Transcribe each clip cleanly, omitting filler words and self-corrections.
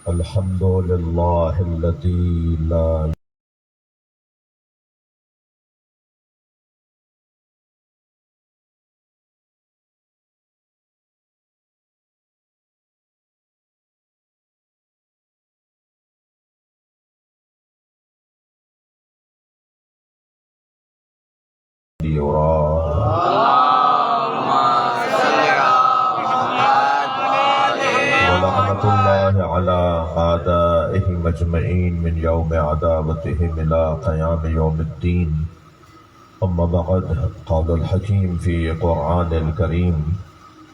الحمد لله الذي لا يرى ولعنة الله على أعدائهم أجمعين من يوم عداوتهم إلى قيام يوم الدين. أما بعد، قال الحكيم في قرآن الكريم: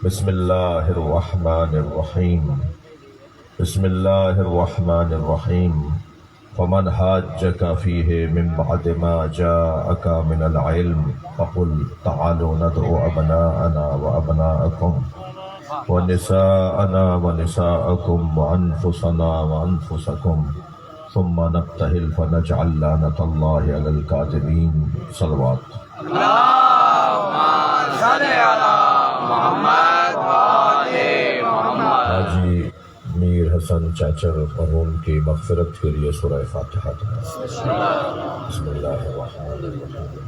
بسم الله الرحمن الرحيم. بسم الله الرحمن الرحيم. فمن حاجك فيه من بعد ما جاءك من العلم فقل تعالوا ندعو أبناءنا وأبناءكم ونساءنا ونساءكم وأنفسنا وأنفسكم ثم نبتهل فنجعل لعنة الله على الكاذبين. صلوات. اللهم صل على محمد وآل محمد. حاجی میر حسن چاچر مرحوم کی مغفرت کے لیے سورہ فاتحہ بسم اللہ الرحمن الرحیم.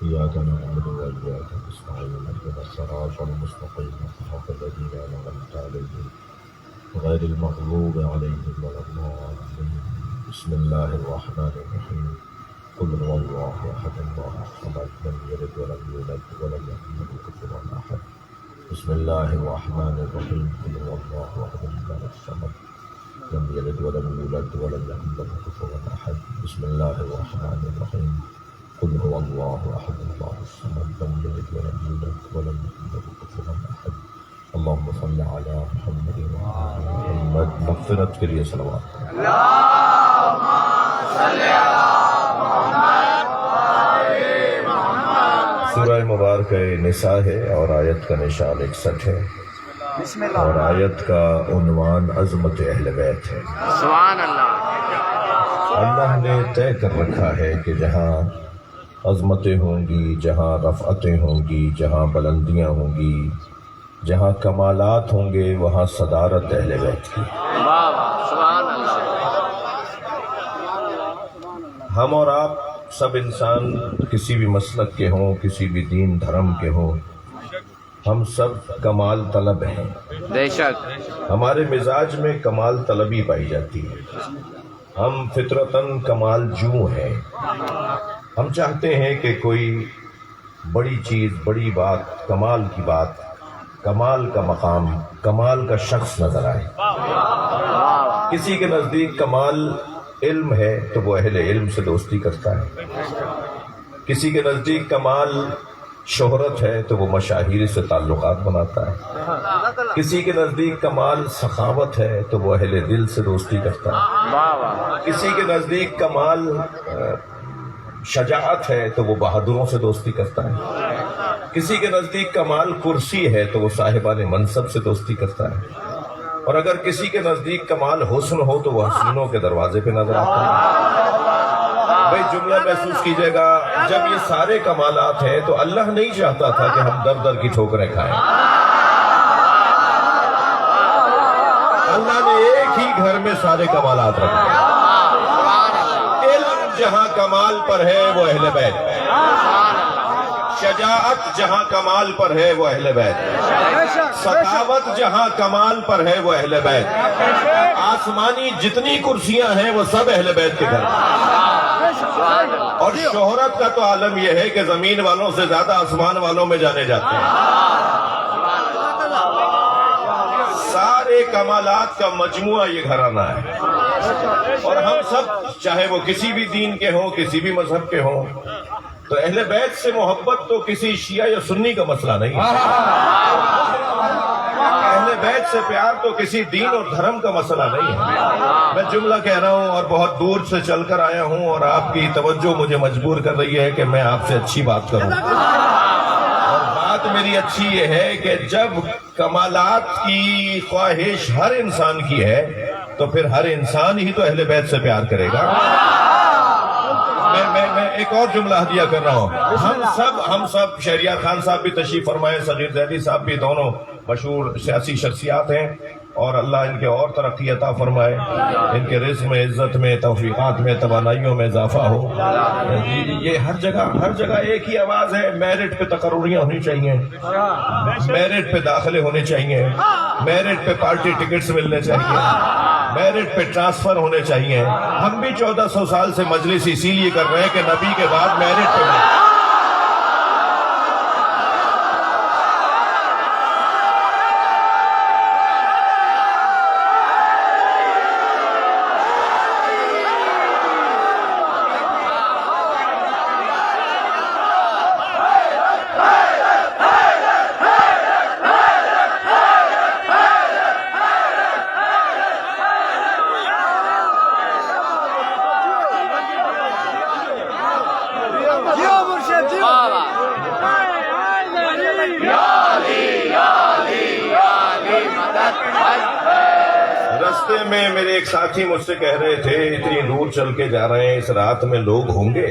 إياك نعبد وإياك نستعين اهدنا الصراط المستقيم صراط الذين أنعمت عليهم غير المغضوب عليهم ولا الضالين. بسم الله الرحمن الرحيم. قل هو الله أحد الله الصمد لم يلد ولم يولد ولم يكن له كفوا أحد. بسم الله الرحمن الرحيم. قل هو الله أحد الله الصمد لم يلد ولم يولد ولم يكن له كفوا أحد. بسم الله الرحمن الرحيم. قل هو الله أحد الله الصمد لم يلد ولم يولد ولم يكن له كفوا أحد. اللهم صل على محمد وعلى محمد. مغفرت کے لیے صلوات. اللهم صل على محمد وآل محمد. سورہ مبارکہ نساء ہے اور آیت کا نشان 61 ہے اور آیت کا عنوان عظمت اہل بیت ہے. سبحان اللہ. اللہ نے طے کر رکھا ہے کہ جہاں عظمتیں ہوں گی، جہاں رفعتیں ہوں گی، جہاں بلندیاں ہوں گی، جہاں کمالات ہوں گے، وہاں صدارت اہل بیت کی. واہ واہ. سبحان اللہ. ہم اور آپ سب انسان کسی بھی مسلک کے ہوں، کسی بھی دین دھرم کے ہوں، ہم سب کمال طلب ہیں. بے شک. ہمارے مزاج میں کمال طلبی پائی جاتی ہے. ہم فطرتاً کمال جو ہیں. ہم چاہتے ہیں کہ کوئی بڑی چیز، بڑی بات، کمال کی بات، کمال کا مقام، کمال کا شخص نظر آئے. کسی کے نزدیک کمال علم ہے تو وہ اہل علم سے دوستی کرتا ہے. کسی کے نزدیک کمال شہرت ہے تو وہ مشاہیر سے تعلقات بناتا ہے. کسی کے نزدیک کمال سخاوت ہے تو وہ اہل دل سے دوستی کرتا ہے. واہ واہ. کسی کے نزدیک کمال شجاعت ہے تو وہ بہادروں سے دوستی کرتا ہے. کسی کے نزدیک کمال کرسی ہے تو وہ صاحبان منصب سے دوستی کرتا ہے. اور اگر کسی کے نزدیک کمال حسن ہو تو وہ حسینوں کے دروازے پہ نظر آتا ہے. بھائی جملہ محسوس کیجئے گا، جب یہ سارے کمالات ہیں تو اللہ نہیں چاہتا تھا کہ ہم در در کی ٹھوکریں کھائیں. اللہ نے ایک ہی گھر میں سارے کمالات رکھے. علم جہاں کمال پر ہے وہ اہل بیت ہے. شجاعت جہاں کمال پر ہے وہ اہل بیت ہے. سخاوت جہاں کمال پر ہے وہ اہل بیت ہے. آسمانی جتنی کرسیاں ہیں وہ سب اہل بیت کے گھر ہیں. اور شہرت کا تو عالم یہ ہے کہ زمین والوں سے زیادہ آسمان والوں میں جانے جاتے ہیں. سارے کمالات کا مجموعہ یہ گھرانہ ہے. اور ہم سب چاہے وہ کسی بھی دین کے ہوں، کسی بھی مذہب کے ہوں، تو اہل بیت سے محبت تو کسی شیعہ یا سنی کا مسئلہ نہیں. اہل بیت سے پیار تو کسی دین اور دھرم کا مسئلہ نہیں ہے. میں جملہ کہہ رہا ہوں اور بہت دور سے چل کر آیا ہوں اور آپ کی توجہ مجھے مجبور کر رہی ہے کہ میں آپ سے اچھی بات کروں. اور بات میری اچھی یہ ہے کہ جب کمالات کی خواہش ہر انسان کی ہے تو پھر ہر انسان ہی تو اہل بیت سے پیار کرے گا. میں ایک اور جملہ ہدیہ کر رہا ہوں. ہم سب شہریار خان صاحب بھی تشریف فرمائے, صغیر زیدی صاحب بھی, دونوں مشہور سیاسی شخصیات ہیں, اور اللہ ان کے اور ترقی عطا فرمائے, ان کے رزق میں, عزت میں, توفیقات میں, توانائیوں میں اضافہ ہو. یہ ہر جگہ ایک ہی آواز ہے, میرٹ پہ تقرریاں ہونی چاہیے, میرٹ پہ داخلے ہونے چاہیے, میرٹ پہ پارٹی ٹکٹس ملنے چاہیے, میرٹ پہ ٹرانسفر ہونے چاہیے. ہم بھی 1400 سال سے مجلس اسی لیے کر رہے ہیں کہ نبی کے بعد میرٹ پہ راستے میں میرے ایک ساتھی مجھ سے کہہ رہے تھے اتنی دور چل کے جا رہے ہیں, اس رات میں لوگ ہوں گے؟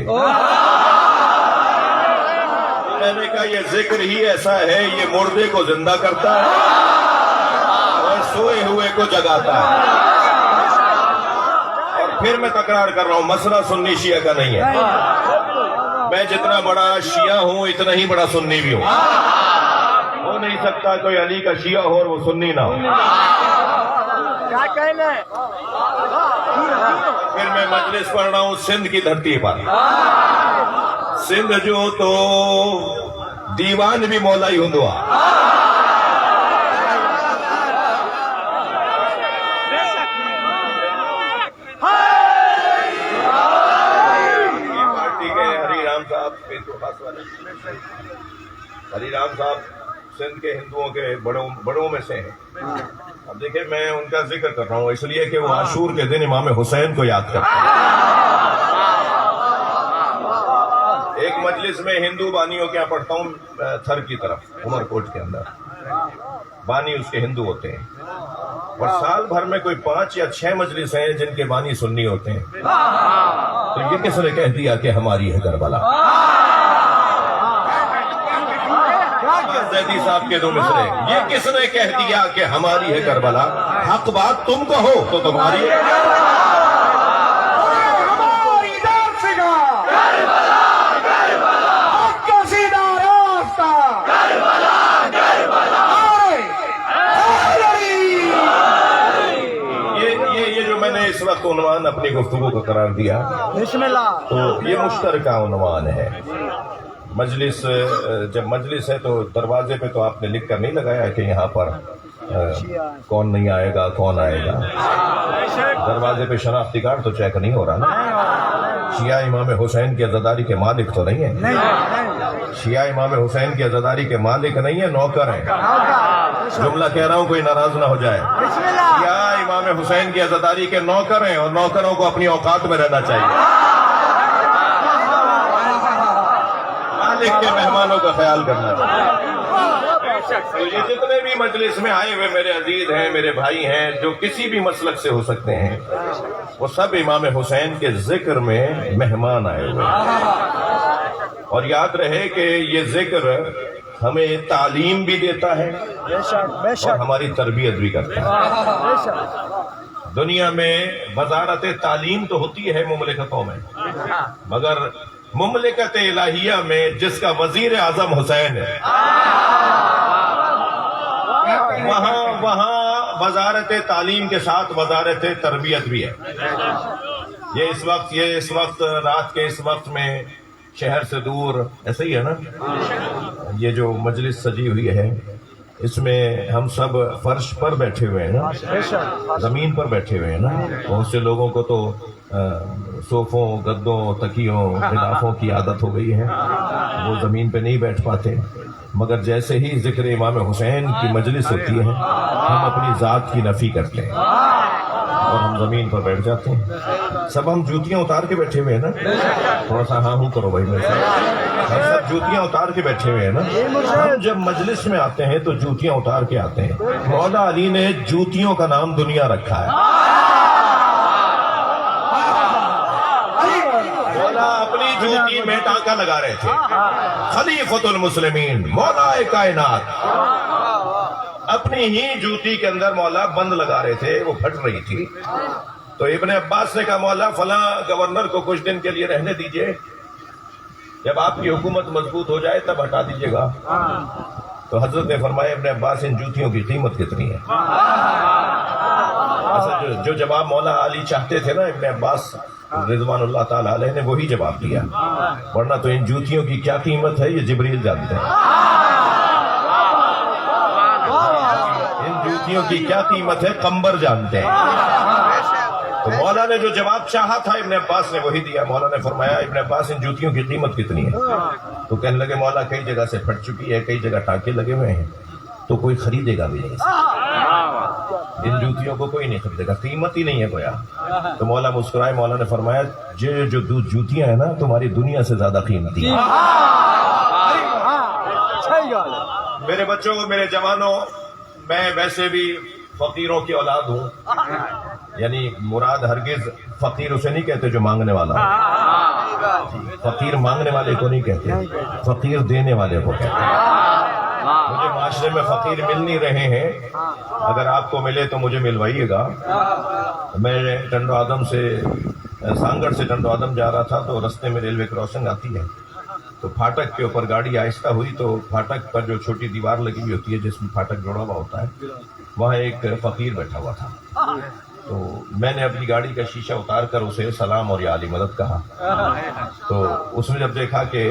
میں نے کہا یہ ذکر ہی ایسا ہے, یہ مردے کو زندہ کرتا ہے اور سوئے ہوئے کو جگاتا ہے. اور پھر میں تکرار کر رہا ہوں, مسئلہ سنی شیعہ کا نہیں ہے. میں جتنا بڑا شیعہ ہوں اتنا ہی بڑا سنی بھی ہوں. ہو نہیں سکتا کوئی علی کا شیعہ ہو اور وہ سنی نہ ہو. پھر میں مجلس پڑھ رہا ہوں سندھ کی دھرتی پر. سندھ جو تو دیوان بھی مولا ہی ہندوا. پارٹی کے ہری رام صاحب, ہری رام صاحب سندھ کے ہندوؤں کے بڑوں میں سے ہیں. اب دیکھیں میں ان کا ذکر کر رہا ہوں اس لیے کہ وہ عاشور کے دن امام حسین کو یاد کرتے ہیں. ایک مجلس میں ہندو بانیوں کے یہاں پڑھتا ہوں تھر کی طرف, عمر کوٹ کے اندر, بانی اس کے ہندو ہوتے ہیں, اور سال بھر میں کوئی 5 یا 6 مجلس ہیں جن کے بانی سنی ہوتے ہیں. تو یہ کس نے کہہ دیا کہ ہماری ہے کربلا؟ زیدی صاحب کے 2 مصرے, یہ کس نے کہہ دیا کہ ہماری ہے کربلا؟ حق بات تم کہو تو تمہاری ہے. یہ جو میں نے اس وقت عنوان اپنی گفتگو کو قرار دیا تو یہ مشترکہ عنوان ہے. مجلس جب مجلس ہے تو دروازے پہ تو آپ نے لکھ کر نہیں لگایا کہ یہاں پر کون نہیں آئے گا کون آئے گا. دروازے پہ شناختی کارڈ تو چیک نہیں ہو رہا نا. شیعہ امام حسین کی عزاداری کے مالک تو نہیں ہے. شیعہ امام حسین کی عزاداری کے مالک نہیں ہے, نوکر ہیں. جملہ کہہ رہا ہوں کوئی ناراض نہ ہو جائے. شیعہ امام حسین کی عزاداری کے نوکر ہیں, اور نوکروں کو اپنی اوقات میں رہنا چاہیے. مالک کے مہمانوں کا خیال کرنا چاہیے. تو یہ جتنے بھی مجلس میں آئے ہوئے میرے عزیز ہیں, میرے بھائی ہیں, جو کسی بھی مسلک سے ہو سکتے ہیں, وہ سب امام حسین کے ذکر میں مہمان آئے ہوئے ہیں. اور یاد رہے کہ یہ ذکر ہمیں تعلیم بھی دیتا ہے اور ہماری تربیت بھی کرتا ہے. دنیا میں وزارت تعلیم تو ہوتی ہے مملکتوں میں, مگر مملکت الہیہ میں جس کا وزیر اعظم حسین ہے, وہاں وزارت تعلیم کے ساتھ وزارت تربیت بھی ہے. یہ اس وقت رات کے اس وقت میں شہر سے دور ایسا ہی ہے نا. یہ جو مجلس سجی ہوئی ہے اس میں ہم سب فرش پر بیٹھے ہوئے ہیں نا, زمین پر بیٹھے ہوئے ہیں نا. بہت سے لوگوں کو تو صوفوں, گدوں, تکیوں, غلافوں کی عادت ہو گئی ہے, وہ زمین پہ نہیں بیٹھ پاتے. مگر جیسے ہی ذکر امام حسین کی مجلس ہوتی ہے ہم اپنی ذات کی نفی کرتے ہیں اور ہم زمین پر بیٹھ جاتے ہیں. سب ہم جوتیاں اتار کے بیٹھے ہوئے ہیں نا. تھوڑا سا ہاں ہوں کرو بھائی. میں ہم سب جوتیاں اتار کے بیٹھے ہوئے ہیں نا. ہم جب مجلس میں آتے ہیں تو جوتیاں اتار کے آتے ہیں. مولا علی نے جوتیوں کا نام دنیا رکھا ہے. مولا اپنی ٹانکا لگا رہے تھے. خلیفۃ المسلمین، مولا کائنات، اپنی ہی جوتی کے اندر مولا بند لگا رہے تھے، وہ پھٹ رہی تھی. تو ابن عباس نے کہا مولا فلاں گورنر کو کچھ دن کے لیے رہنے دیجئے، جب آپ کی حکومت مضبوط ہو جائے تب ہٹا دیجئے گا. تو حضرت نے فرمایا ابن عباس ان جوتیوں کی قیمت کتنی ہے؟ جو جواب مولا علی چاہتے تھے نا، ابن عباس رضوان اللہ تعالی علیہ نے وہی جواب دیا، ورنہ تو ان جوتیوں کی کیا قیمت ہے یہ جبریل جانتے ہیں. ان جوتیوں کی کیا قیمت ہے قمبر جانتے ہیں. تو مولا نے جو جواب چاہا تھا ابن عباس نے وہی دیا. مولا نے فرمایا ابن عباس ان جوتیوں کی قیمت کتنی ہے؟ تو کہنے لگے مولا کئی جگہ سے پھٹ چکی ہے، کئی جگہ ٹانکے لگے ہوئے ہیں، تو کوئی خریدے گا بھی نہیں، ان جوتیوں کو کوئی نہیں خریدے گا، قیمت ہی نہیں ہے گویا. تو مولا مسکرائے، مولا نے فرمایا جو جوتیاں ہیں نا تمہاری دنیا سے زیادہ قیمتی ہیں. میرے بچوں، میرے جوانوں، میں ویسے بھی فقیروں کی اولاد ہوں، یعنی مراد ہرگز فقیر اسے نہیں کہتے جو مانگنے والا. فقیر مانگنے والے کو نہیں کہتے، فقیر دینے والے کو کہتے ہیں. مجھے معاشرے میں فقیر مل نہیں رہے ہیں، اگر آپ کو ملے تو مجھے ملوائیے گا. میں ٹنڈو آدم سے، سانگڑ سے ٹنڈو آدم جا رہا تھا تو رستے میں ریلوے کراسنگ آتی ہے، تو پھاٹک کے اوپر گاڑی آہستہ ہوئی تو پھاٹک پر جو چھوٹی دیوار لگی ہوئی ہوتی ہے جس میں پھاٹک جوڑا ہوا ہوتا ہے، وہاں ایک فقیر بیٹھا ہوا تھا. تو میں نے اپنی گاڑی کا شیشہ اتار کر اسے سلام اور یا علی مدد کہا. تو اس نے جب دیکھا کہ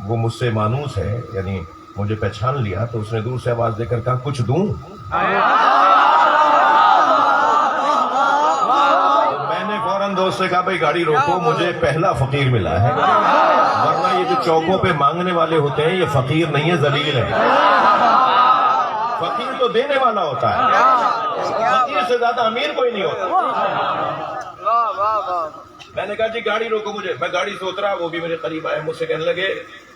وہ مجھ سے مانوس ہے، یعنی مجھے پہچان لیا، تو اس نے دور سے آواز دے کر کہا کچھ دوں؟ میں نے فوراً دوست سے کہا بھائی گاڑی روکو، مجھے پہلا فقیر ملا ہے، ورنہ یہ جو چوکوں پہ مانگنے والے ہوتے ہیں یہ فقیر نہیں ہے، ذلیل ہے. فقیر تو دینے والا ہوتا ہے، فقیر سے زیادہ امیر کوئی نہیں ہوتا. میں نے کہا جی گاڑی روکو مجھے. میں گاڑی سے اترا، وہ بھی میرے قریب آئے، مجھ سے کہنے لگے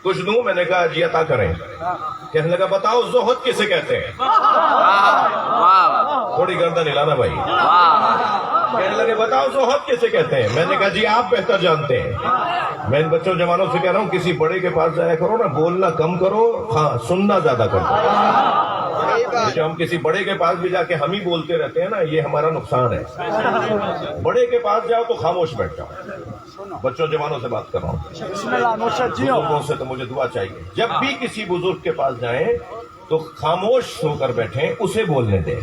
کچھ دوں؟ میں نے کہا جی عطا کریں. کہنے لگا بتاؤ زہد کسے کہتے ہیں؟ تھوڑی گردن ہلانا بھائی. کہنے لگے بتاؤ زہد کسے کہتے ہیں؟ میں نے کہا جی آپ بہتر جانتے ہیں. میں ان بچوں جوانوں سے کہہ رہا ہوں کسی بڑے کے پاس جایا کرو نا، بولنا کم کرو، ہاں سننا زیادہ کرو. جو ہم کسی بڑے کے پاس بھی جا کے ہم ہی بولتے رہتے ہیں نا، یہ ہمارا نقصان ہے. بڑے کے پاس جاؤ تو خاموش بیٹھ جاؤ. بچوں جوانوں سے بات کر رہا ہوں، بزرگوں سے تو مجھے دعا چاہیے. جب بھی کسی بزرگ کے پاس جائیں تو خاموش ہو کر بیٹھیں، اسے بولنے دیں.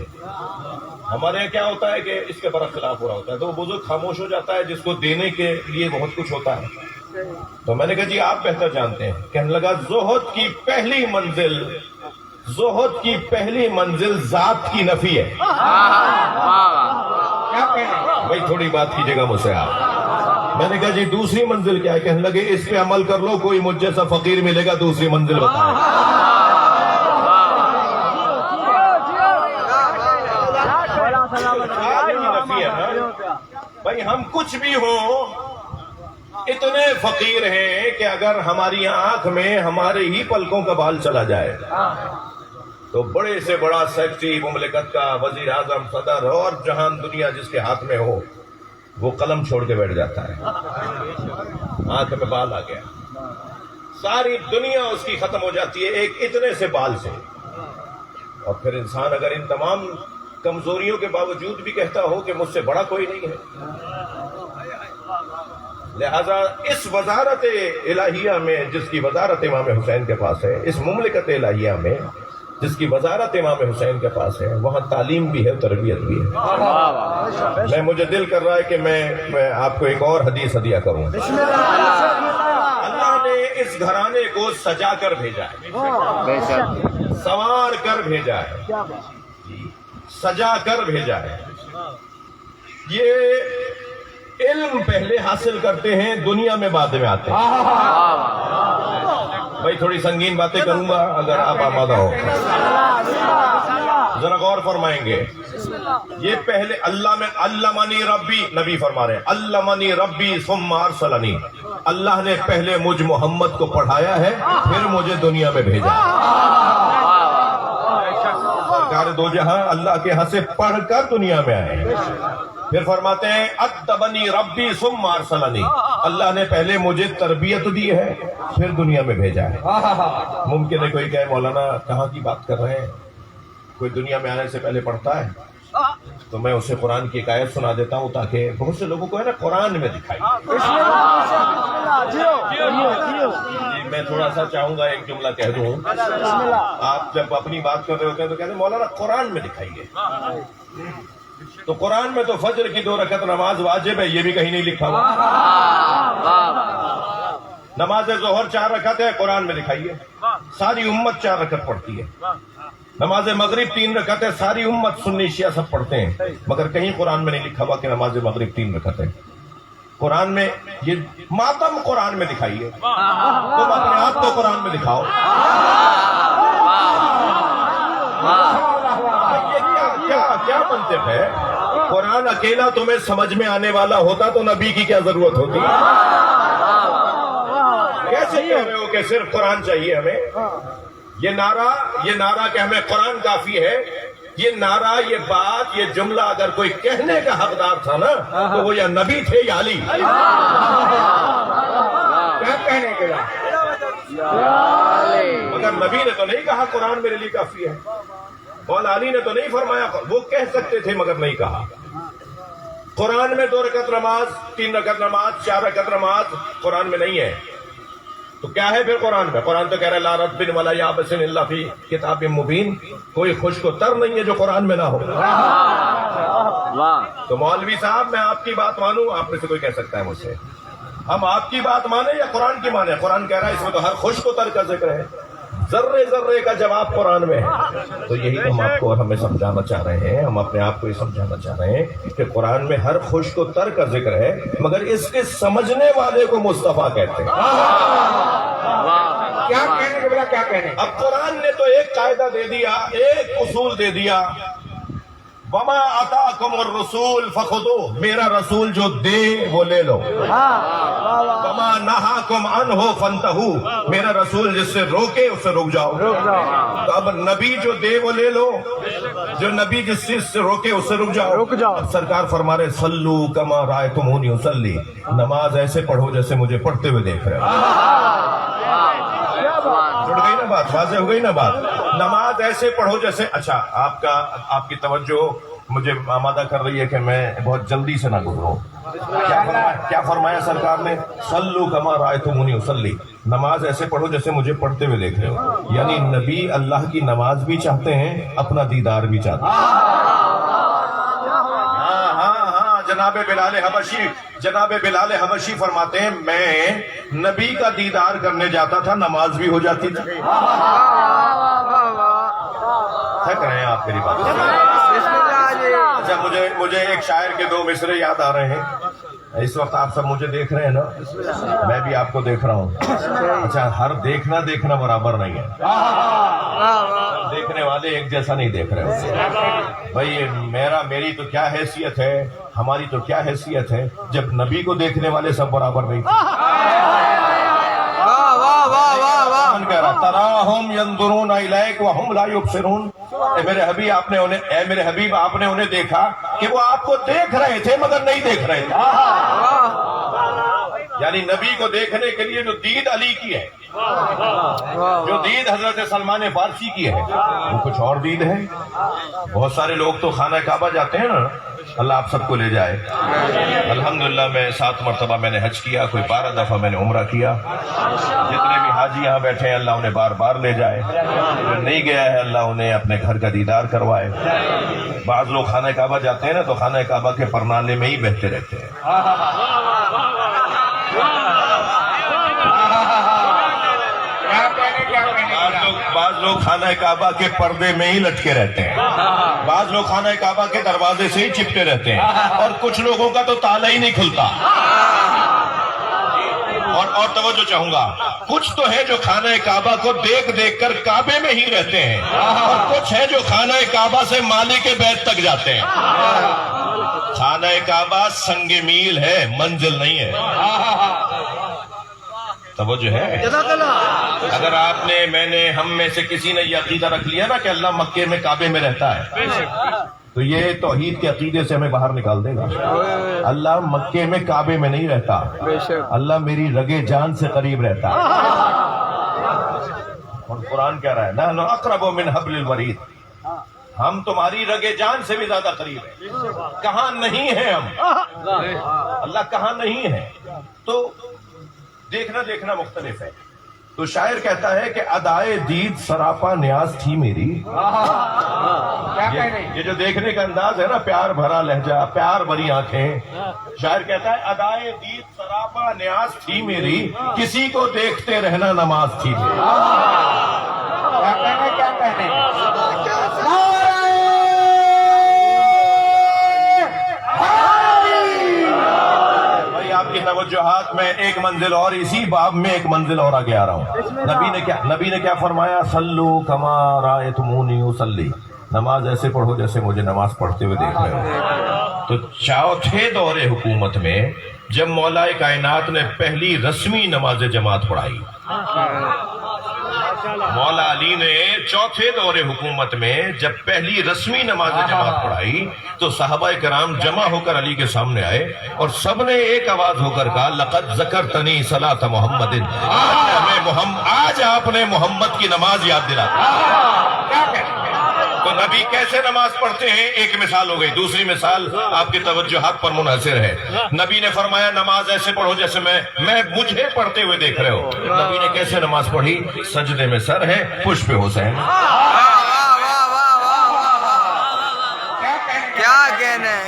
ہمارے یہاں کیا ہوتا ہے کہ اس کے برخلاف ہو رہا ہوتا ہے، تو وہ بزرگ خاموش ہو جاتا ہے جس کو دینے کے لیے بہت کچھ ہوتا ہے. تو میں نے کہا جی آپ بہتر جانتے ہیں. کہنے لگا زہد کی پہلی منزل ذات کی نفی ہے. بھائی تھوڑی بات کیجیے گا مجھ سے آپ. میں نے کہا جی دوسری منزل کیا ہے؟ کہنے لگے اس پہ عمل کر لو، کوئی مجھ جیسا فقیر ملے گا دوسری منزل بتائیں. بھائی ہم کچھ بھی ہوں، اتنے فقیر ہیں کہ اگر ہماری آنکھ میں ہمارے ہی پلکوں کا بال چلا جائے تو بڑے سے بڑا سیکٹری مملکت کا، وزیر اعظم، صدر اور جہان دنیا جس کے ہاتھ میں ہو، وہ قلم چھوڑ کے بیٹھ جاتا ہے. آنکھ میں بال آ گیا، ساری دنیا اس کی ختم ہو جاتی ہے ایک اتنے سے بال سے. اور پھر انسان اگر ان تمام کمزوریوں کے باوجود بھی کہتا ہو کہ مجھ سے بڑا کوئی نہیں ہے، لہذا اس وزارت الہیہ میں جس کی وزارت امام حسین کے پاس ہے، اس مملکت الہیہ میں جس کی وزارت امام حسین کے پاس ہے، وہاں تعلیم بھی ہے، تربیت بھی ہے. مجھے دل کر رہا ہے کہ میں آپ کو ایک اور حدیث ہدیہ کروں. اللہ نے اس گھرانے کو سجا کر بھیجا ہے، سنوار کر بھیجا ہے، سجا کر بھیجا ہے. یہ علم پہلے حاصل کرتے ہیں، دنیا میں بعد میں آتے ہیں. بھائی تھوڑی سنگین باتیں کروں گا اگر آپ آمادہ ہو، ذرا غور فرمائیں گے. یہ پہلے علمنی ربی، نبی فرما رہے ہیں علمنی ربی ثم ارسلنی. اللہ نے پہلے مجھ محمد کو پڑھایا ہے، پھر مجھے دنیا میں بھیجا. سرکار دو جہاں اللہ کے ہاں سے پڑھ کر دنیا میں آئے. پھر فرماتے ہیں ادبنی ربی ثم ارسلنی. اللہ نے پہلے مجھے تربیت دی ہے پھر دنیا میں بھیجا ہے۔ ممکن ہے کوئی کہے مولانا کہاں کی بات کر رہے ہیں، کوئی دنیا میں آنے سے پہلے پڑھتا ہے؟ تو میں اسے قرآن کی ایک آیت سنا دیتا ہوں تاکہ بہت سے لوگوں کو ہے نا قرآن میں دکھائی۔ جی میں تھوڑا سا چاہوں گا ایک جملہ کہہ دوں، آپ جب اپنی بات کر رہے ہوتے ہیں تو کہتے ہیں مولانا قرآن میں دکھائیے، تو قرآن میں تو فجر کی 2 رکعت نماز واجب ہے، یہ بھی کہیں نہیں لکھا ہوا۔ نماز ظہر 4 رکعت ہے، قرآن میں دکھائیے، ساری امت 4 رکعت پڑھتی ہے۔ نماز مغرب 3 رکعت ہے، ساری امت سنی شیعہ سب پڑھتے ہیں، مگر کہیں قرآن میں نہیں لکھا ہوا کہ نماز مغرب 3 رکعت ہے۔ قرآن میں یہ ماتم قرآن میں دکھائیے، تم اپنے آپ کو قرآن میں دکھاؤ۔ کیا منطق ہے؟ قرآن اکیلا تمہیں سمجھ میں آنے والا ہوتا تو نبی کی کیا ضرورت ہوتی؟ کیسے کہہ رہے ہو کہ صرف قرآن چاہیے ہمیں؟ یہ نعرہ کہ ہمیں قرآن کافی ہے، یہ نعرہ، یہ بات، یہ جملہ اگر کوئی کہنے کا حقدار تھا نا تو وہ یا نبی تھے یا علی۔ کیا کہنے کے لیے؟ مگر نبی نے تو نہیں کہا قرآن میرے لیے کافی ہے، مولا علی نے تو نہیں فرمایا، وہ کہہ سکتے تھے مگر نہیں کہا۔ قرآن میں 2 رکعت نماز، 3 رکعت نماز، 4 رکعت نماز قرآن میں نہیں ہے، تو کیا ہے پھر قرآن میں؟ قرآن تو کہہ رہا ہے لا رطب ولا یابس الا فی کتاب مبین، کوئی خشک و تر نہیں ہے جو قرآن میں نہ ہو۔ تو مولوی صاحب میں آپ کی بات مانوں، آپ میں سے کوئی کہہ سکتا ہے مجھ سے ہم آپ کی بات مانیں یا قرآن کی مانیں؟ قرآن کہہ رہا ہے اس میں تو ہر خشک و تر کا ذکر ہے، ذرے ذرے کا جواب قرآن میں ہے۔ تو یہی ہم آپ کو اور ہمیں سمجھانا چاہ رہے ہیں، ہم اپنے آپ کو یہ سمجھانا چاہ رہے ہیں کہ قرآن میں ہر خشک و تر کا ذکر ہے، مگر اس کے سمجھنے والے کو مصطفیٰ کہتے ہیں۔ کیا کہنے کے بلا کیا کہنے؟ اب قرآن نے تو ایک قاعدہ دے دیا، ایک اصول دے دیا، وما آتاکم الرسول فخذوہ، میرا رسول جو دے وہ لے لو، وما نہاکم عنہ فانتہوا، میرا رسول جس سے روکے اس سے رک جاؤ۔ تو اب نبی جو دے وہ لے لو، جو نبی جس چیز سے روکے اس سے رک جاؤ۔ اب سرکار فرما رہے صلو کما رأیتمونی اصلی، نماز ایسے پڑھو جیسے مجھے پڑھتے ہوئے دیکھ رہے ہو۔ جڑ گئی نا بات، واضح ہو گئی نا بات؟ نماز ایسے پڑھو جیسے، اچھا آپ کی توجہ مجھے آمادہ کر رہی ہے کہ میں بہت جلدی سے نہ گزروں۔ کیا فرمایا سرکار نے؟ صلو کما رأیتمونی اصلی، نماز ایسے پڑھو جیسے مجھے پڑھتے ہوئے دیکھ رہے ہو۔ یعنی نبی اللہ کی نماز بھی چاہتے ہیں، اپنا دیدار بھی چاہتے ہیں۔ جناب بلال حبشی فرماتے ہیں میں نبی کا دیدار کرنے جاتا تھا، نماز بھی ہو جاتی تھی۔ تھک رہے ہیں آپ میری بات؟ اچھا مجھے ایک شاعر کے 2 مصرے یاد آ رہے ہیں۔ اس وقت آپ سب مجھے دیکھ رہے ہیں نا، میں بھی آپ کو دیکھ رہا ہوں۔ اچھا ہر دیکھنا برابر نہیں ہے، دیکھنے والے ایک جیسا نہیں دیکھ رہے ہوتے۔ بھائی میری تو کیا حیثیت ہے، ہماری تو کیا حیثیت ہے جب نبی کو دیکھنے والے سب برابر نہیں کہہ رہا تراہم ینظرون الیک وہم لا یبصرون، اے میرے حبیب آپ نے انہیں دیکھا کہ وہ آپ کو دیکھ رہے تھے مگر نہیں دیکھ رہے تھے۔ یعنی نبی کو دیکھنے کے لیے جو دید علی کی ہے، جو دید حضرت سلمان فارسی کی ہے، وہ کچھ اور دید ہے۔ بہت سارے لوگ تو خانہ کعبہ جاتے ہیں نا، اللہ آپ سب کو لے جائے۔ الحمدللہ میں 7 مرتبہ میں نے حج کیا، کوئی 12 دفعہ میں نے عمرہ کیا۔ جتنے بھی حاجی یہاں بیٹھے ہیں اللہ انہیں بار بار لے جائے، جو نہیں گیا ہے اللہ انہیں اپنے گھر کا دیدار کروائے۔ بعض لوگ خانہ کعبہ جاتے ہیں نا تو خانہ کعبہ کے پرنالے میں ہی بہتے رہتے ہیں۔ بعض لوگ خانہ کعبہ کے پردے میں ہی لٹکے رہتے ہیں، بعض لوگ خانہ کعبہ کے دروازے سے ہی چپتے رہتے ہیں، اور کچھ لوگوں کا تو تالا ہی نہیں کھلتا۔ اور توجہ چاہوں گا، کچھ تو ہے جو خانہ کعبہ کو دیکھ دیکھ کر کعبے میں ہی رہتے ہیں، اور کچھ ہے جو خانہ کعبہ سے مالک بیت تک جاتے ہیں۔ خانہ کعبہ سنگ میل ہے، منزل نہیں ہے۔ توجہ ہے؟ اگر آپ نے، میں نے، ہم میں سے کسی نے یہ عقیدہ رکھ لیا نا کہ اللہ مکے میں کعبے میں رہتا ہے، تو یہ توحید کے عقیدے سے ہمیں باہر نکال دے گا. اللہ مکے میں کعبے میں نہیں رہتا, اللہ میری رگے جان سے قریب رہتا ہے. اور قرآن کہہ رہا ہے نحن اقرب من حبل الورید, ہم تمہاری رگے جان سے بھی زیادہ قریب ہیں. کہاں نہیں ہیں ہم, اللہ کہاں نہیں ہے. تو دیکھنا مختلف ہے. تو شاعر کہتا ہے کہ ادائے دید سراپا نیاز تھی میری. یہ جو دیکھنے کا انداز ہے نا, پیار بھرا لہجہ, پیار بھری آنکھیں. شاعر کہتا ہے ادائے دید سراپا نیاز تھی میری, کسی کو دیکھتے رہنا نماز تھی میری. کیا کہنے بھائی آپ کی توجہات میں ایک منزل اور, اسی باب میں ایک منزل اور آگے آ رہا ہوں. نبی نے کیا فرمایا, صلو کما رأیتمونی اصلی, نماز ایسے پڑھو جیسے مجھے نماز پڑھتے ہوئے دیکھ رہے ہو. تو چوتھے دور حکومت میں جب مولا کائنات نے پہلی رسمی نماز جماعت پڑھائی, مولا علی نے چوتھے دور حکومت میں جب پہلی رسمی نماز جماعت پڑھائی تو صحابہ کرام جمع ہو کر علی کے سامنے آئے اور سب نے ایک آواز ہو کر کہا لقد ذکرتنی صلاۃ محمد, آج آپ نے محمد کی نماز یاد دلا. تو نبی کیسے نماز پڑھتے ہیں ایک مثال ہو گئی. دوسری مثال آپ کی توجہات پر منحصر ہے. نبی نے فرمایا نماز ایسے پڑھو جیسے میں مجھے پڑھتے ہوئے دیکھ رہے ہو. نبی نے کیسے نماز پڑھی, سجدے میں سر ہے, پشت پہ حسین.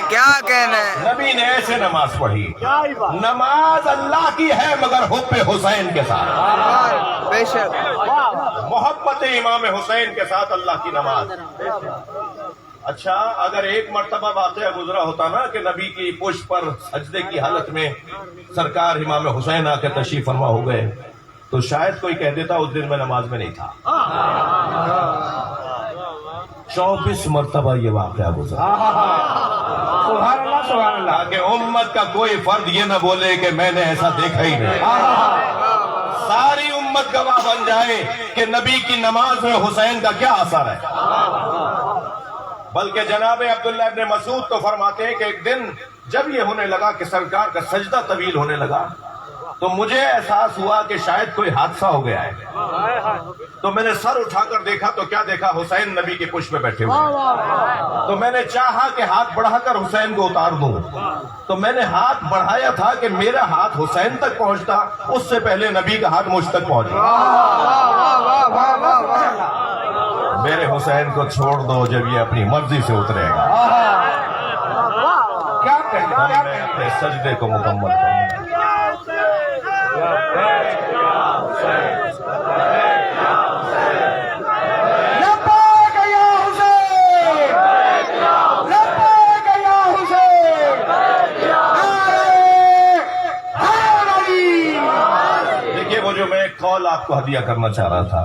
کیا کہنے نبی نے ایسے نماز پڑھی. نماز اللہ کی ہے مگر حب حسین کے ساتھ, بے شک محبت امام حسین کے ساتھ اللہ کی نماز. اچھا اگر ایک مرتبہ واقعہ گزرا ہوتا نا کہ نبی کی پشت پر سجدے کی حالت میں سرکار امام حسین آ کے تشریف فرما ہو گئے تو شاید کوئی کہہ دیتا اس دن میں نماز میں نہیں تھا. 24 مرتبہ یہ واقعہ گزرا. سبحان اللہ سبحان اللہ. کہ امت کا کوئی فرد یہ نہ بولے کہ میں نے ایسا دیکھا ہی نہیں. ساری امت گواہ بن جائے کہ نبی کی نماز میں حسین کا کیا اثر ہے. بلکہ جناب عبداللہ ابن مسعود تو فرماتے ہیں کہ ایک دن جب یہ ہونے لگا کہ سرکار کا سجدہ طویل ہونے لگا تو مجھے احساس ہوا کہ شاید کوئی حادثہ ہو گیا ہے. تو میں نے سر اٹھا کر دیکھا تو کیا دیکھا, حسین نبی کے پشت میں بیٹھے ہوئے. تو میں نے چاہا کہ ہاتھ بڑھا کر حسین کو اتار دوں. تو میں نے ہاتھ بڑھایا تھا کہ میرا ہاتھ حسین تک پہنچتا, اس سے پہلے نبی کا ہاتھ مجھ تک پہنچا. میرے حسین کو چھوڑ دو جب یہ اپنی مرضی سے اترے گا. کیا کہنے میں اپنے سجدے کو مکمل کروں. دیکھیے وہ جو میں ایک قول آپ کو ہدیہ کرنا چاہ رہا تھا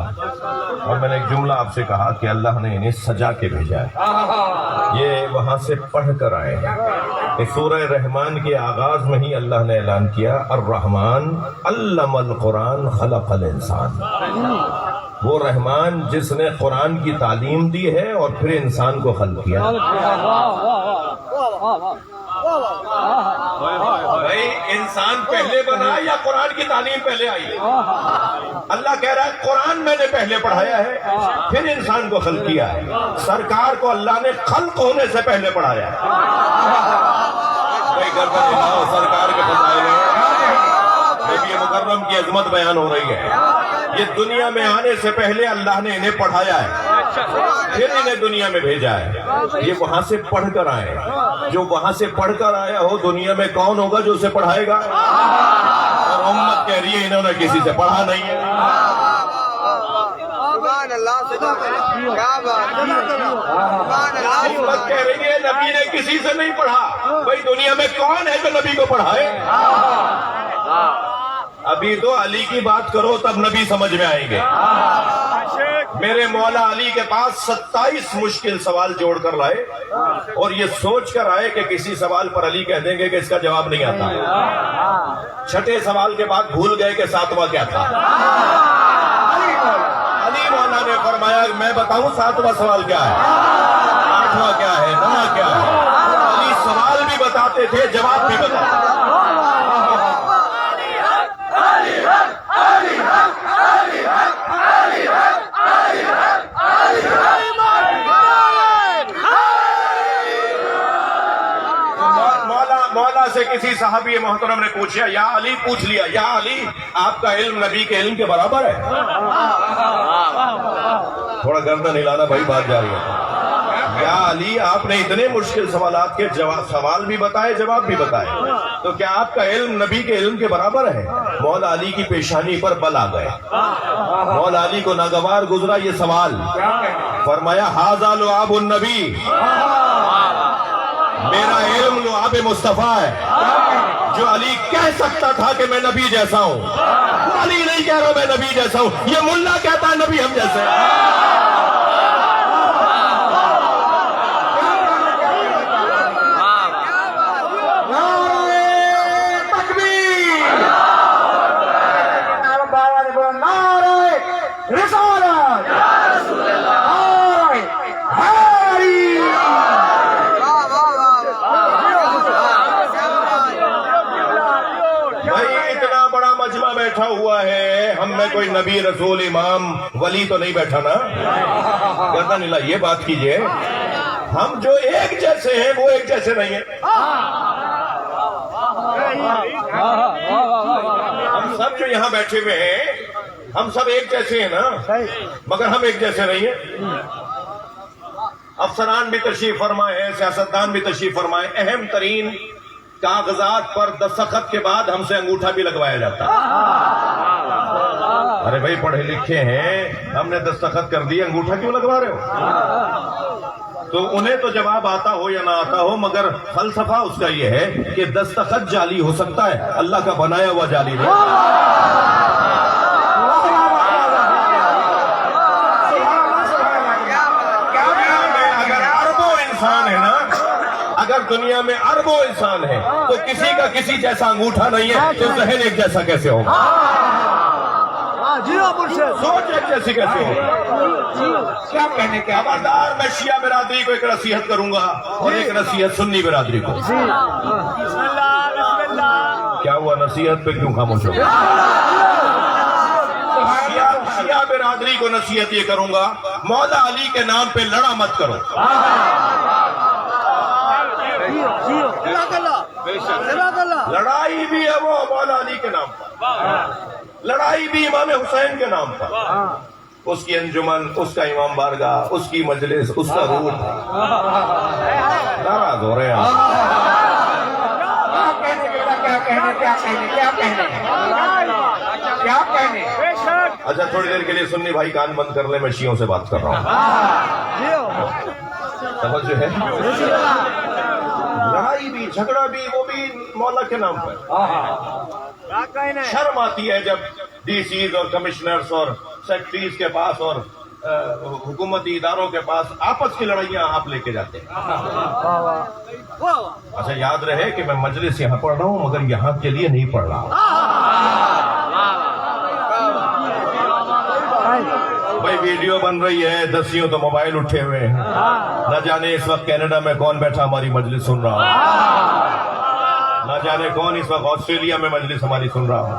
اور میں نے ایک جملہ آپ سے کہا کہ اللہ نے انہیں سجا کے بھیجا ہے, یہ وہاں سے پڑھ کر آئے ہیں. کہ سورہ رحمان کے آغاز میں ہی اللہ نے اعلان کیا الرحمن علم القرآن خلق الانسان. وہ رحمان جس نے قرآن کی تعلیم دی ہے اور پھر انسان کو خلق کیا. بھائی انسان پہلے بنا یا قرآن کی تعلیم پہلے آئی؟ اللہ کہہ رہا ہے قرآن میں نے پہلے پڑھایا ہے پھر انسان کو خلق کیا ہے. سرکار کو اللہ نے خلق ہونے سے پہلے پڑھایا ہے. گردن ہلاؤ, سرکار کے فضائل نبی مکرم کی عظمت بیان ہو رہی ہے. یہ دنیا میں آنے سے پہلے اللہ نے انہیں پڑھایا ہے پھر انہیں دنیا میں بھیجا ہے. یہ وہاں سے پڑھ کر آئے. جو وہاں سے پڑھ کر آیا ہو دنیا میں کون ہوگا جو اسے پڑھائے گا؟ اور امت کہہ رہی ہے انہوں نے کسی سے پڑھا نہیں ہے. امت کہہ رہی ہے نبی نے کسی سے نہیں پڑھا. بھائی دنیا میں کون ہے جو نبی کو پڑھائے؟ ابھی تو علی کی بات کرو تب نبی سمجھ میں آئیں گے. میرے مولا علی کے پاس 27 مشکل سوال جوڑ کر لائے اور یہ سوچ کر آئے کہ کسی سوال پر علی کہہ دیں گے کہ اس کا جواب نہیں آتا. چھٹے سوال کے بعد بھول گئے کہ 7واں کیا تھا. علی مولا نے فرمایا میں بتاؤں 7واں سوال کیا ہے؟ فتوا کیا ہے، نہ کیا ہے؟ علی سوال بھی بتاتے تھے، جواب بھی بتاتے تھے۔ مولا سے کسی صحابی محترم نے پوچھا، یا علی، پوچھ لیا، یا علی آپ کا علم نبی کے علم کے برابر ہے؟ تھوڑا گردن ہلانا بھائی، بات جاری ہے۔ یا علی آپ نے اتنے مشکل سوالات کے سوال بھی بتائے، جواب بھی بتائے، تو کیا آپ کا علم نبی کے علم کے برابر ہے؟ مولا علی کی پیشانی پر بل آ گئے۔ مولا علی کو ناگوار گزرا یہ سوال، فرمایا ھذا لعاب النبی، میرا علم لعاب مصطفیٰ ہے۔ جو علی کہہ سکتا تھا کہ میں نبی جیسا ہوں، وہ علی نہیں کہہ رہا میں نبی جیسا ہوں، یہ ملا کہتا ہے نبی ہم جیسے ہیں۔ بیٹھا ہوا ہے، ہم میں کوئی نبی، رسول، امام، ولی تو نہیں بیٹھا نا؟ گردن ہلا، یہ بات کیجئے، ہم جو ایک جیسے ہیں وہ ایک جیسے نہیں ہیں۔ ہم سب جو یہاں بیٹھے ہوئے ہیں ہم سب ایک جیسے ہیں نا، مگر ہم ایک جیسے نہیں ہیں۔ افسران بھی تشریف فرمائے ہیں، سیاستدان بھی تشریف فرمائے، اہم ترین کاغذات پر دستخط کے بعد ہم سے انگوٹھا بھی لگوایا جاتا ہے۔ ارے بھائی پڑھے لکھے ہیں، ہم نے دستخط کر دی، انگوٹھا کیوں لگوا رہے ہو؟ تو انہیں تو جواب آتا ہو یا نہ آتا ہو، مگر فلسفہ اس کا یہ ہے کہ دستخط جعلی ہو سکتا ہے، اللہ کا بنایا ہوا جعلی نہیں۔ اگر اربوں انسان ہے نا، اگر دنیا میں اربوں انسان ہیں تو کسی کا کسی جیسا انگوٹھا نہیں ہے، تو ذہن ایک جیسا کیسے ہوگا؟ سوچ ایک جیسی کیسے ہوگا؟ کیا کہنے کے خبردار، میں شیعہ برادری کو ایک نصیحت کروں گا اور ایک نصیحت سنی برادری کو۔ کیا ہوا، نصیحت پہ کیوں خاموش ہو؟ شیعہ برادری کو نصیحت یہ کروں گا، مولا علی کے نام پہ لڑا مت کرو۔ لڑائی بھی ہے وہ مولا علی کے نام پر، لڑائی بھی امام حسین کے نام پر، اس کی انجمن، اس کا امام بارگاہ، اس کی مجلس، اس کا روح ناراض ہو رہے ہیں آپ۔ اچھا تھوڑی دیر کے لیے سنی بھائی کان بند کر لیں، میں شیعوں سے بات کر رہا ہوں۔ سمجھ جو ہے، لڑائی بھی، جھگڑا بھی، وہ بھی مولا کے نام پر۔ شرم آتی ہے جب ڈی سیز اور کمشنرز اور سیکٹریز کے پاس اور حکومتی اداروں کے پاس آپس کی لڑائیاں آپ لے کے جاتے ہیں۔ اچھا یاد رہے کہ میں مجلس یہاں پڑھ رہا ہوں، مگر یہاں کے لیے نہیں پڑھ رہا ہوں۔ بھائی ویڈیو بن رہی ہے، دسیوں تو موبائل اٹھے ہوئے ہیں، نہ جانے اس وقت کینیڈا میں کون بیٹھا ہماری مجلس سن رہا ہوں، نہ جانے کون اس وقت آسٹریلیا میں مجلس ہماری سن رہا ہوں۔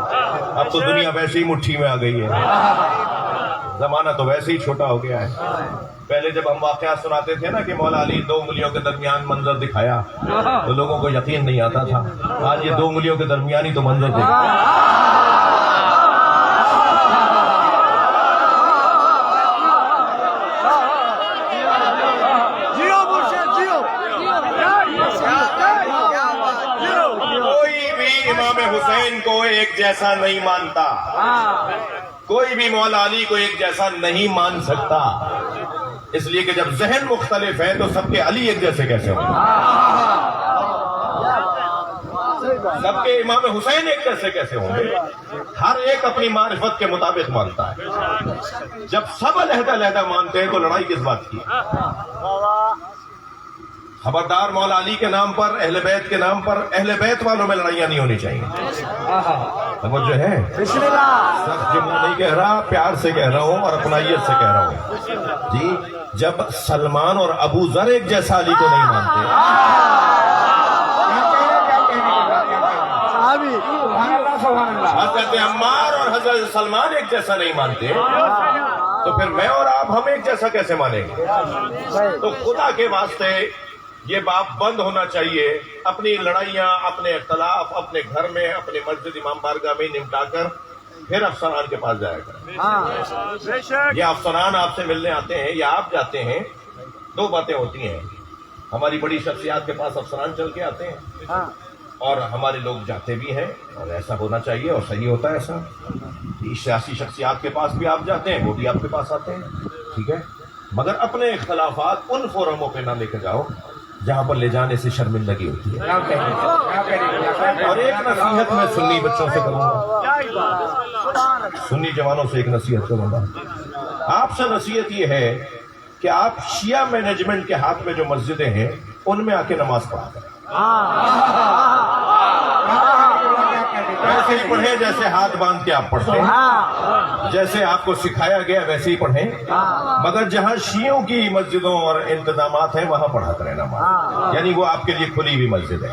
اب تو دنیا ویسے ہی مٹھی میں آ گئی ہے، زمانہ تو ویسے ہی چھوٹا ہو گیا ہے۔ پہلے جب ہم واقعات سناتے تھے نا کہ مولا علی 2 انگلیوں کے درمیان منظر دکھایا تو لوگوں کو یقین نہیں آتا تھا، آج یہ 2 انگلیوں کے درمیان ہی تو منظر دیکھا۔ حسین کو ایک جیسا نہیں مانتا، کوئی بھی مولا علی کو ایک جیسا نہیں مان سکتا، اس لیے کہ جب ذہن مختلف ہے تو سب کے علی ایک جیسے کیسے ہوں گے؟ سب کے امام حسین ایک جیسے کیسے ہوں گے؟ ہر ایک اپنی معرفت کے مطابق مانتا ہے۔ جب سب علیحدہ علیحدہ مانتے ہیں تو لڑائی کس بات کی؟ خبردار مولا علی کے نام پر، اہل بیت کے نام پر، اہل بیت والوں میں لڑائیاں نہیں ہونی چاہیے. توجہ ہے؟ بسم اللہ. سخت جملہ نہیں کہہ رہا، پیار سے کہہ رہا ہوں اور اپنائیت سے کہہ رہا ہوں. جی جب سلمان اور ابو ذر ایک جیسا علی کو نہیں مانتے، حضرت عمار اور حضرت سلمان ایک جیسا نہیں مانتے، تو پھر میں اور آپ ہم ایک جیسا کیسے مانیں گے؟ تو خدا کے واسطے یہ باب بند ہونا چاہیے. اپنی لڑائیاں، اپنے اختلاف اپنے گھر میں، اپنے مسجد امام بارگاہ میں نمٹا کر پھر افسران کے پاس جایا کریں. یہ افسران آپ سے ملنے آتے ہیں یا آپ جاتے ہیں، دو باتیں ہوتی ہیں. ہماری بڑی شخصیات کے پاس افسران چل کے آتے ہیں اور ہمارے لوگ جاتے بھی ہیں، اور ایسا ہونا چاہیے اور صحیح ہوتا ہے ایسا. سیاسی شخصیات کے پاس بھی آپ جاتے ہیں، وہ بھی آپ کے پاس آتے ہیں، ٹھیک ہے. مگر اپنے اختلافات ان فورموں پہ نہ لے کے جاؤ جہاں پر لے جانے سے شرمندگی ہوتی ہے. اور ایک نصیحت میں سنی بچوں سے کروں گا، سنی جوانوں سے ایک نصیحت کروں گا. آپ سے نصیحت یہ ہے کہ آپ شیعہ مینجمنٹ کے ہاتھ میں جو مسجدیں ہیں ان میں آ کے نماز پڑھا کریں. ویسے ہی پڑھیں جیسے ہاتھ باندھ کے آپ پڑھتے ہیں، جیسے آپ کو سکھایا گیا ویسے ہی پڑھیں. مگر جہاں شیعوں کی مسجدوں اور انتظامات ہیں وہاں پڑھا کریں نماز، یعنی وہ آپ کے لیے کھلی ہوئی مسجد ہے.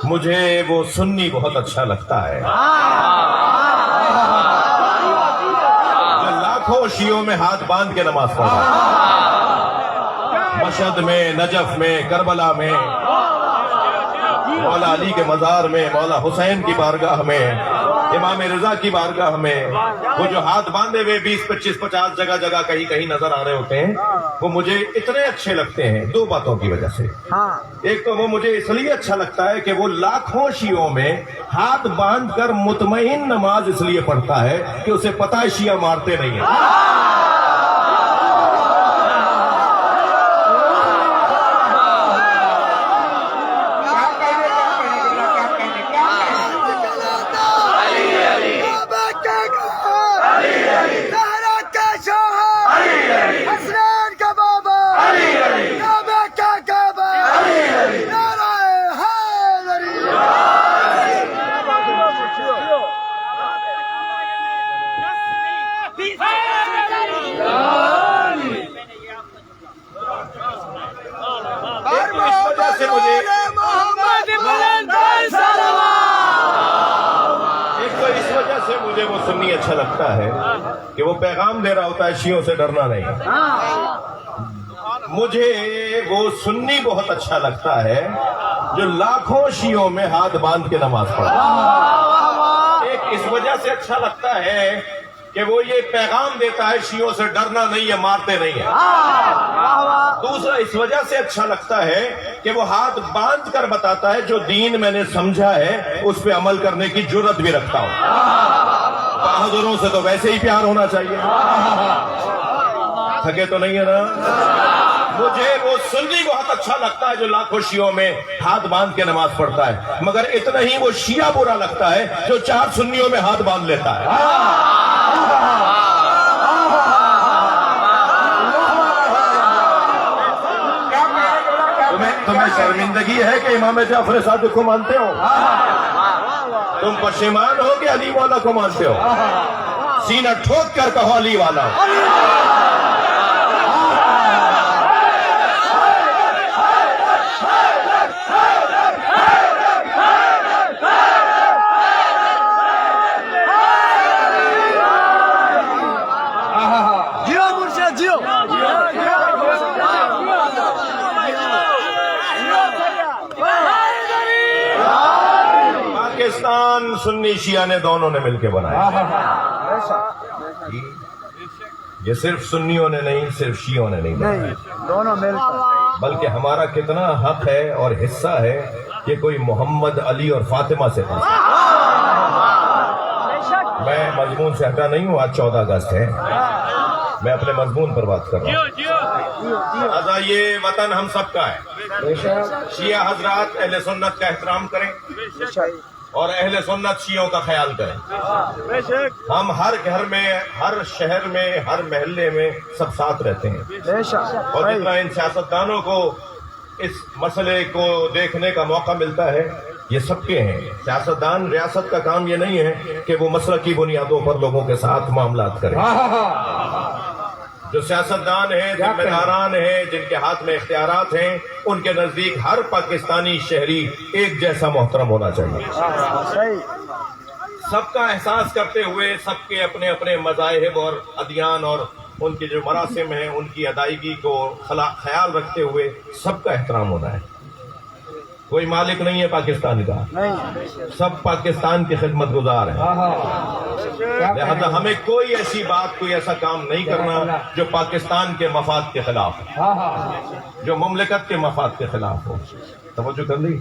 مجھے وہ سنی بہت اچھا لگتا ہے جو لاکھوں شیعوں میں ہاتھ باندھ کے نماز پڑھا، مشہد میں، نجف میں، کربلا میں، مولا علی کے مزار میں، مولا حسین کی بارگاہ میں، امام رضا کی بارگاہ میں. وہ جو ہاتھ باندھے ہوئے 20 25 50 جگہ جگہ کہیں کہیں نظر آ رہے ہوتے ہیں، وہ مجھے اتنے اچھے لگتے ہیں دو باتوں کی وجہ سے. ایک تو وہ مجھے اس لیے اچھا لگتا ہے کہ وہ لاکھوں شیعوں میں ہاتھ باندھ کر مطمئن نماز اس لیے پڑھتا ہے کہ اسے پتہ ہے شیعہ مارتے نہیں ہیں. مجھے وہ سنی اچھا لگتا ہے کہ وہ پیغام دے رہا ہوتا ہے شیعوں سے ڈرنا نہیں. مجھے وہ سنی بہت اچھا لگتا ہے جو لاکھوں شیعوں میں ہاتھ باندھ کے نماز پڑھتا. ایک اس وجہ سے اچھا لگتا ہے کہ وہ یہ پیغام دیتا ہے شیعوں سے ڈرنا نہیں ہے، مارتے نہیں ہیں. دوسرا اس وجہ سے اچھا لگتا ہے کہ وہ ہاتھ باندھ کر بتاتا ہے جو دین میں نے سمجھا ہے اس پہ عمل کرنے کی جرت بھی رکھتا ہوں. بہادروں سے تو ویسے ہی پیار ہونا چاہیے. تھکے تو نہیں ہے نا؟ مجھے وہ سنی بہت اچھا لگتا ہے جو لاکھوں شیعوں میں ہاتھ باندھ کے نماز پڑھتا ہے، مگر اتنا ہی وہ شیعہ برا لگتا ہے جو 4 سنیوں میں ہاتھ باندھ لیتا ہے. تمہیں شرمندگی ہے کہ امام جعفر صادق کو مانتے ہو؟ تم پشیمان ہو کہ علی والا کو مانتے ہو؟ سینہ ٹھوک کر کہو علی والا. پاکستان سنی شیعہ نے دونوں نے مل کے بنایا. یہ صرف سنیوں نے نہیں، صرف شیعوں نے نہیں بنایا، دونوں مل کر، بلکہ ہمارا کتنا حق ہے اور حصہ ہے کہ کوئی محمد، علی اور فاطمہ سے پوچھے. میں مضمون سے ہٹا نہیں ہوں. آج 14 اگست ہے، میں اپنے مضمون پر بات کر رہا ہوں. لہذا یہ وطن ہم سب کا ہے. شیعہ حضرات اہل سنت کا احترام کریں اور اہل سنت شیعوں کا خیال کریں. ہم ہر گھر میں، ہر شہر میں، ہر محلے میں سب ساتھ رہتے ہیں. اور جتنا ان سیاستدانوں کو اس مسئلے کو دیکھنے کا موقع ملتا ہے یہ سب کے ہیں. سیاستدان ریاست کا کام یہ نہیں ہے کہ وہ مسلکی بنیادوں پر لوگوں کے ساتھ معاملات کریں. جو سیاستدان ہیں، ذمہ داران ہیں، جن کے ہاتھ میں اختیارات ہیں، ان کے نزدیک ہر پاکستانی شہری ایک جیسا محترم ہونا چاہیے. سب کا احساس کرتے ہوئے سب کے اپنے اپنے مذاہب اور ادیان اور ان کے جو مراسم ہیں ان کی ادائیگی کو خیال رکھتے ہوئے سب کا احترام ہونا ہے. کوئی مالک نہیں ہے پاکستان کا، سب پاکستان کی خدمت گزار ہیں. لہذا ہمیں کوئی ایسی بات، کوئی ایسا کام نہیں کرنا جو پاکستان کے مفاد کے خلاف ہو، جو مملکت کے مفاد کے خلاف ہو. توجہ کر لی.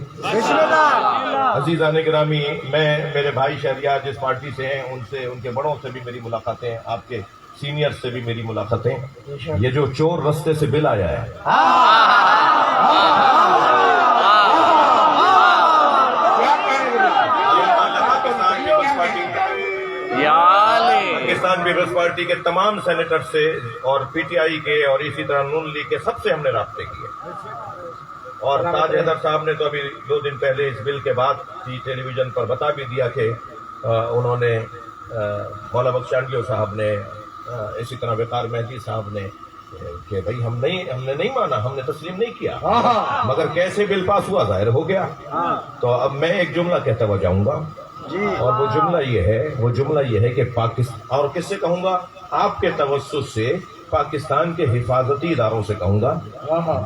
عزیزان گرامی، میرے بھائی شہریار جس پارٹی سے ہیں ان سے، ان کے بڑوں سے بھی میری ملاقاتیں، آپ کے سینئر سے بھی میری ملاقاتیں. یہ جو چور رستے سے بل آیا ہے، پاکستان پیپلز پارٹی کے تمام سینیٹر سے اور پی ٹی آئی کے اور اسی طرح نون لیگ کے سب سے ہم نے رابطے کیے. اور تاج حیدر صاحب نے تو ابھی 2 دن پہلے اس بل کے بعد ٹیلی ویژن پر بتا بھی دیا کہ انہوں نے، مولا بخشانڈیو صاحب نے، اسی طرح وقار مہدی صاحب نے، کہ بھئی ہم نے نہیں مانا، ہم نے تسلیم نہیں کیا، مگر کیسے بل پاس ہوا ظاہر ہو گیا. تو اب میں ایک جملہ کہتا ہوا جاؤں گا، اور وہ جملہ یہ ہے کہ پاکستان، اور کس سے کہوں گا؟ آپ کے توسط سے پاکستان کے حفاظتی اداروں سے کہوں گا،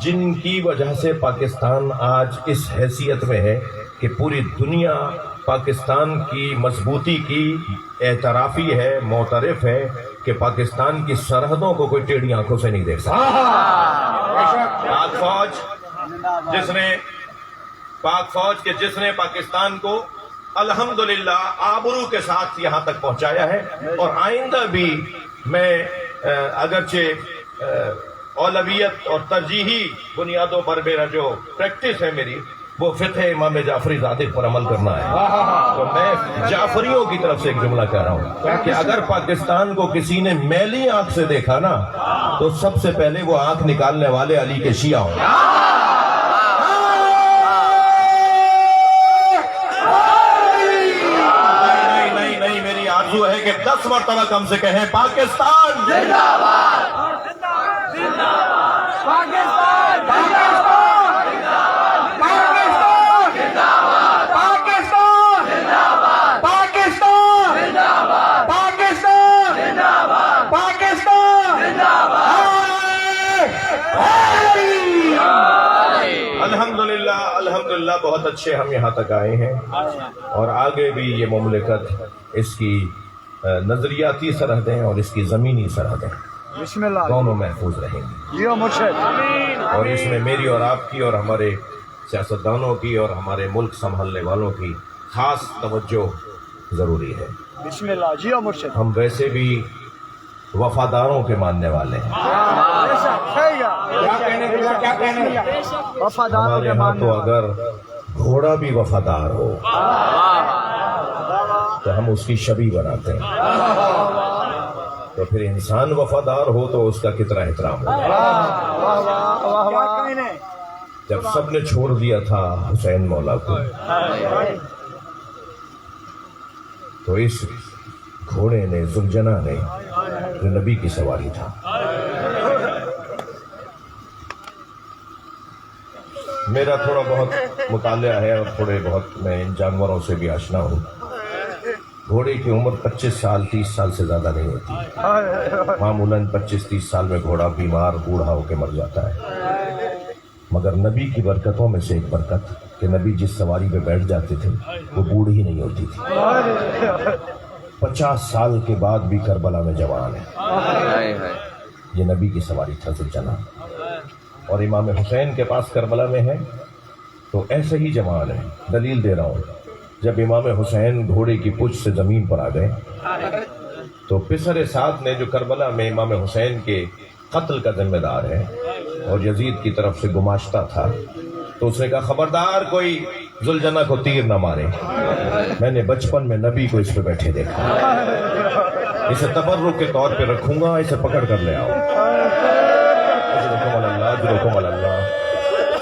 جن کی وجہ سے پاکستان آج اس حیثیت میں ہے کہ پوری دنیا پاکستان کی مضبوطی کی اعترافی ہے، معترف ہے کہ پاکستان کی سرحدوں کو کوئی ٹیڑھی آنکھوں سے نہیں دیکھ سکتا. پاک فوج جس نے پاکستان کو الحمدللہ آبرو کے ساتھ یہاں تک پہنچایا ہے، اور آئندہ بھی میں اگرچہ اولویت اور ترجیحی بنیادوں پر میرا جو پریکٹس ہے میری، وہ فقہ امام جعفری صادق پر عمل کرنا ہے. تو میں جعفریوں کی طرف سے ایک جملہ کہہ رہا ہوں کہ اگر پاکستان کو کسی نے میلی آنکھ سے دیکھا نا، تو سب سے پہلے وہ آنکھ نکالنے والے علی کے شیعہ ہوں. نہیں، میری آرزو ہے کہ 10 مرتبہ کم سے کہیں پاکستان زندہ باد، الحمدللہ بہت اچھے ہم یہاں تک آئے ہیں، اور آگے بھی یہ مملکت، اس کی نظریاتی سرحدیں اور اس کی زمینی سرحدیں دونوں محفوظ رہیں گی. اور اس میں میری اور آپ کی اور ہمارے سیاستدانوں کی اور ہمارے ملک سنبھالنے والوں کی خاص توجہ ضروری ہے. ہم ویسے بھی وفاداروں کے ماننے والے ہیں. ہمارے ہاں تو اگر گھوڑا بھی وفادار ہو تو ہم اس کی شبیہ بناتے ہیں، تو پھر انسان وفادار ہو تو اس کا کتنا احترام ہو. جب سب نے چھوڑ دیا تھا حسین مولا کو، تو اس گھوڑے نے، زلجنا نے، جو نبی کی سواری تھا، میرا تھوڑا بہت مطالعہ ہے اور تھوڑے بہت میں ان جانوروں سے بھی آشنا ہوں. گھوڑے کی عمر 25 سال 30 سال سے زیادہ نہیں ہوتی. معمولاً 25-30 سال میں گھوڑا بیمار بوڑھا ہو کے مر جاتا ہے. مگر نبی کی برکتوں میں سے ایک برکت کہ نبی جس سواری پہ بیٹھ جاتے تھے وہ بوڑھی نہیں ہوتی تھی. 50 سال کے بعد بھی کربلا میں جوان ہے. یہ نبی کی سواری تھا زلجنا. اور امام حسین کے پاس کربلا میں ہے تو ایسے ہی جوان ہے. دلیل دے رہا ہوں، جب امام حسین گھوڑے کی پچھ سے زمین پر آ گئے تو پسر سعد نے، جو کربلا میں امام حسین کے قتل کا ذمہ دار ہے اور یزید کی طرف سے گماشتہ تھا، تو اس نے کہا خبردار کوئی زلجنا کو تیر نہ مارے. میں نے بچپن میں نبی کو اس پہ بیٹھے دیکھا، اسے تبرک کے طور پہ رکھوں گا، اسے پکڑ کر لے آؤ. اجرکم اللہ، اجرکم اللہ.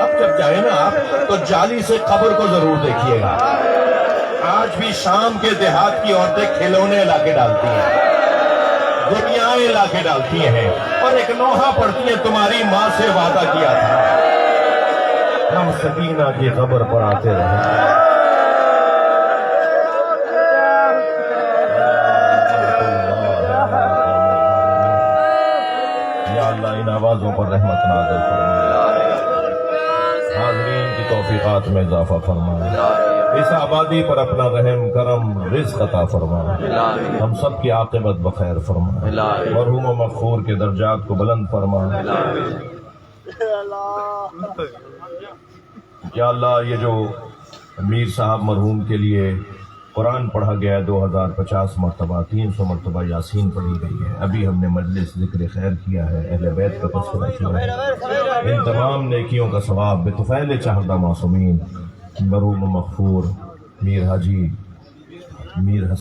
اب جب جائے نا آپ تو جالی سے قبر کو ضرور دیکھیے گا. آج بھی شام کے دیہات کی عورتیں کھلونے لا کے ڈالتی ہیں, دنیائیں لا کے ڈالتی ہیں, اور ایک نوحہ پڑھتی ہیں تمہاری ماں سے وعدہ کیا تھا ہم سکینہ کی قبر پر آتے رہے. یا اللہ ان آوازوں پر رحمت نازل فرما, حاضرین کی توفیقات میں اضافہ فرما, اس آبادی پر اپنا رحم کرم رزق عطا فرما, ہم سب کی عاقبت بخیر فرما, مرحوم و مغفور کے درجات کو بلند فرما. یا اللہ یہ جو میر صاحب مرحوم کے لیے قرآن پڑھا گیا ہے 2050 مرتبہ, 300 مرتبہ یاسین پڑھی گئی ہے, ابھی ہم نے مجلس ذکر خیر کیا ہے, اہل بیت کا تذکرہ کیا ہے, ان تمام نیکیوں کا ثواب بطفیل چاہدہ معصومین مرحوم مغفور میر حاجی میر حسن